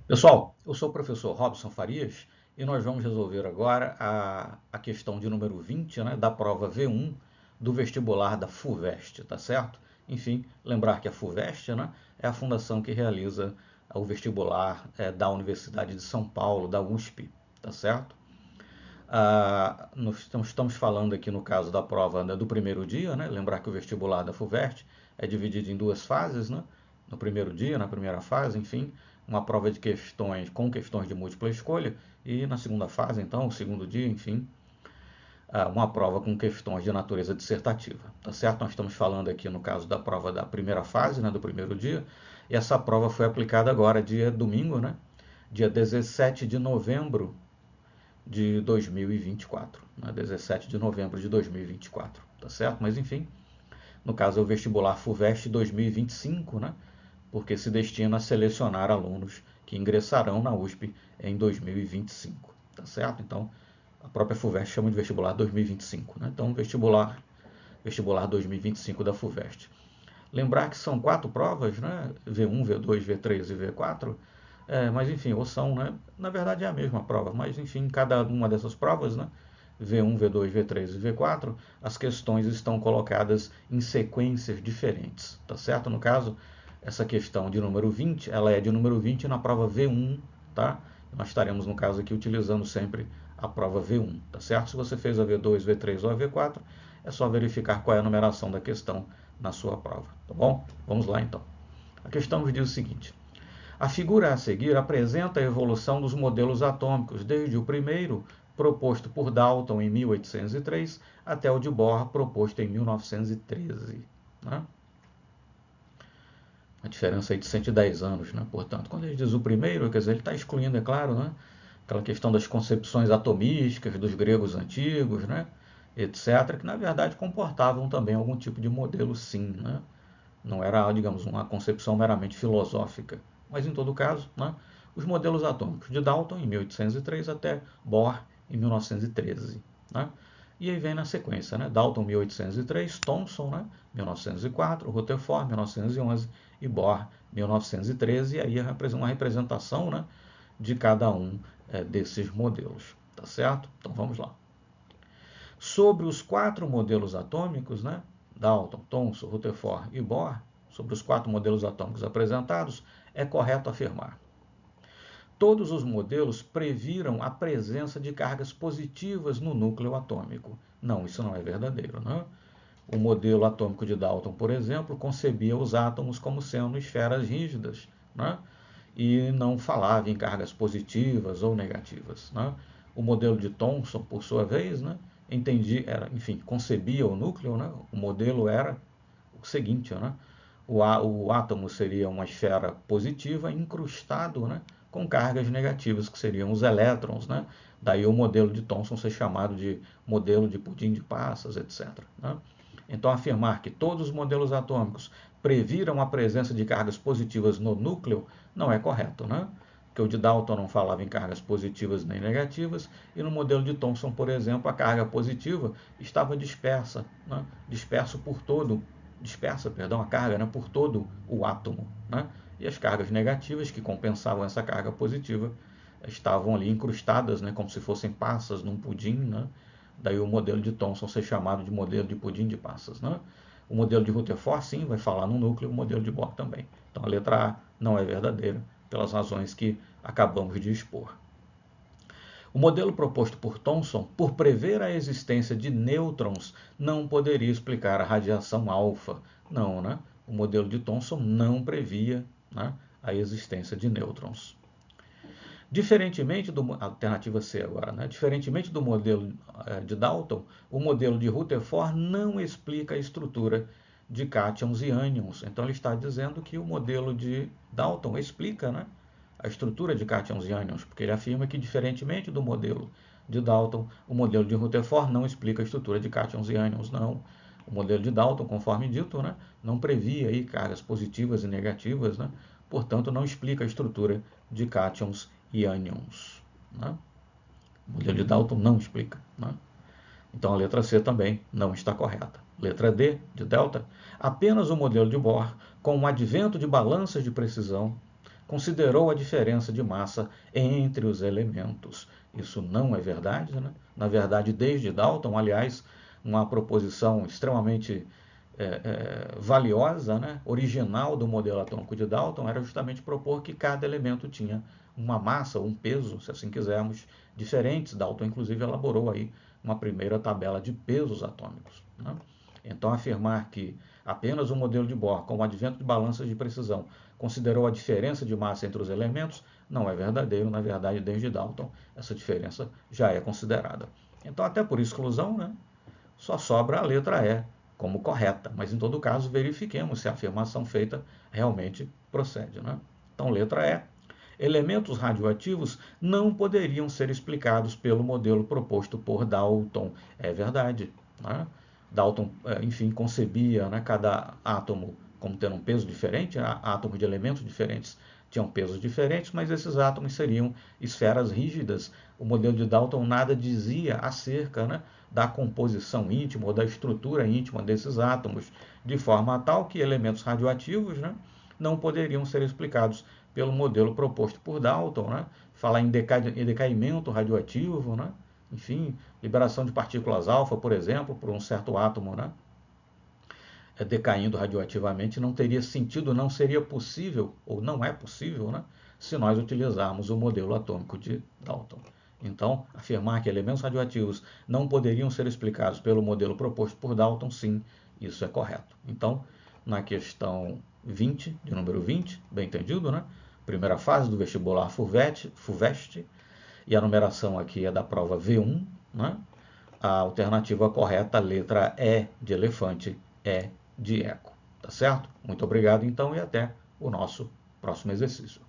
Pessoal, eu sou o professor Robson Farias e nós vamos resolver agora a questão de número 20, né, da prova V1 do vestibular da FUVEST, tá certo? Enfim, lembrar que a FUVEST, né, é a fundação que realiza o vestibular da Universidade de São Paulo, da USP, tá certo? Nós estamos falando aqui no caso da prova, né, do primeiro dia, né? Lembrar que o vestibular da FUVEST é dividido em duas fases, né? No primeiro dia, na primeira fase, enfim, uma prova de questões com questões de múltipla escolha, e na segunda fase, então, o segundo dia, enfim, uma prova com questões de natureza dissertativa, tá certo? Nós estamos falando aqui no caso da prova da primeira fase, né, do primeiro dia, e essa prova foi aplicada agora, dia domingo, né? Dia 17 de novembro de 2024, né? 17 de novembro de 2024, tá certo? Mas enfim, no caso é o vestibular FUVEST 2025, né? Porque se destina a selecionar alunos que ingressarão na USP em 2025, tá certo? Então, a própria FUVEST chama de vestibular 2025, né? Então, vestibular 2025 da FUVEST. Lembrar que são 4 provas, né? V1, V2, V3 e V4. Mas enfim, ou são, né? Na verdade é a mesma prova, mas enfim, cada uma dessas provas, né? V1, V2, V3 e V4, as questões estão colocadas em sequências diferentes, tá certo? No caso, essa questão de número 20, ela é de número 20 na prova V1, tá? Nós estaremos, no caso aqui, utilizando sempre a prova V1, tá certo? Se você fez a V2, V3 ou a V4, é só verificar qual é a numeração da questão na sua prova, tá bom? Vamos lá então. A questão nos diz o seguinte: a figura a seguir apresenta a evolução dos modelos atômicos, desde o primeiro, proposto por Dalton em 1803, até o de Bohr, proposto em 1913. Né? A diferença aí de 110 anos, né? Portanto, quando ele diz o primeiro, quer dizer, ele está excluindo, é claro, né? Aquela questão das concepções atomísticas dos gregos antigos, né? Etc., que na verdade comportavam também algum tipo de modelo, sim, né? Não era, digamos, uma concepção meramente filosófica. Mas, em todo caso, né, os modelos atômicos de Dalton, em 1803, até Bohr, em 1913. Né? E aí vem na sequência, né? Dalton, 1803, Thomson, né? 1904, Rutherford, 1911 e Bohr, 1913. E aí uma representação, né, de cada um desses modelos. Tá certo? Então vamos lá. Sobre os 4 modelos atômicos, né, Dalton, Thomson, Rutherford e Bohr, sobre os 4 modelos atômicos apresentados, é correto afirmar: todos os modelos previram a presença de cargas positivas no núcleo atômico. Não, isso não é verdadeiro. Né? O modelo atômico de Dalton, por exemplo, concebia os átomos como sendo esferas rígidas, né? E não falava em cargas positivas ou negativas. Né? O modelo de Thomson, por sua vez, né, enfim, concebia o núcleo, né? O modelo era o seguinte, né? O átomo seria uma esfera positiva incrustado, né, com cargas negativas, que seriam os elétrons. Né? Daí o modelo de Thomson ser chamado de modelo de pudim de passas, etc. Né? Então, afirmar que todos os modelos atômicos previram a presença de cargas positivas no núcleo não é correto, né? Porque o de Dalton não falava em cargas positivas nem negativas, e no modelo de Thomson, por exemplo, a carga positiva estava dispersa, né? Dispersa, perdão, a carga, né, por todo o átomo, né? E as cargas negativas que compensavam essa carga positiva estavam ali incrustadas, né, como se fossem passas num pudim, né? Daí o modelo de Thomson ser chamado de modelo de pudim de passas. Né? O modelo de Rutherford, sim, vai falar no núcleo, o modelo de Bohr também. Então a letra A não é verdadeira, pelas razões que acabamos de expor. O modelo proposto por Thomson, por prever a existência de nêutrons, não poderia explicar a radiação alfa. Não, né? O modelo de Thomson não previa, né, a existência de nêutrons. Diferentemente do alternativa C agora, né? Diferentemente do modelo de Dalton, o modelo de Rutherford não explica a estrutura de cátions e ânions. Então ele está dizendo que o modelo de Dalton explica, né, a estrutura de cátions e ânions, porque ele afirma que diferentemente do modelo de Dalton, o modelo de Rutherford não explica a estrutura de cátions e ânions, não. O modelo de Dalton, conforme dito, né, não previa aí cargas positivas e negativas, né, portanto não explica a estrutura de cátions e ânions. Né? O modelo de Dalton não explica. Né? Então a letra C também não está correta. Letra D, de delta, apenas o modelo de Bohr, com o advento de balanças de precisão, considerou a diferença de massa entre os elementos. Isso não é verdade, né? Na verdade, desde Dalton, aliás, uma proposição extremamente valiosa, né? Original do modelo atômico de Dalton, era justamente propor que cada elemento tinha uma massa ou um peso, se assim quisermos, diferentes. Dalton, inclusive, elaborou aí uma primeira tabela de pesos atômicos, né? Então, afirmar que apenas o modelo de Bohr, com o advento de balanças de precisão, considerou a diferença de massa entre os elementos, não é verdadeiro. Na verdade, desde Dalton, essa diferença já é considerada. Então, até por exclusão, né, só sobra a letra E como correta. Mas, em todo caso, verifiquemos se a afirmação feita realmente procede, né? Então, letra E. Elementos radioativos não poderiam ser explicados pelo modelo proposto por Dalton. É verdade, né? Dalton, enfim, concebia, né, cada átomo como tendo um peso diferente. Átomos de elementos diferentes tinham pesos diferentes, mas esses átomos seriam esferas rígidas. O modelo de Dalton nada dizia acerca, né, da composição íntima ou da estrutura íntima desses átomos, de forma tal que elementos radioativos, né, não poderiam ser explicados pelo modelo proposto por Dalton, né? Falar em decaimento radioativo, né? Enfim, liberação de partículas alfa, por exemplo, por um certo átomo, né, decaindo radioativamente, não teria sentido, não seria possível, ou não é possível, né, se nós utilizarmos o modelo atômico de Dalton. Então, afirmar que elementos radioativos não poderiam ser explicados pelo modelo proposto por Dalton, sim, isso é correto. Então, na questão 20, de número 20, bem entendido, né? Primeira fase do vestibular FUVEST, e a numeração aqui é da prova V1, né? A alternativa correta, a letra E de elefante, E de eco. Tá certo? Muito obrigado, então, e até o nosso próximo exercício.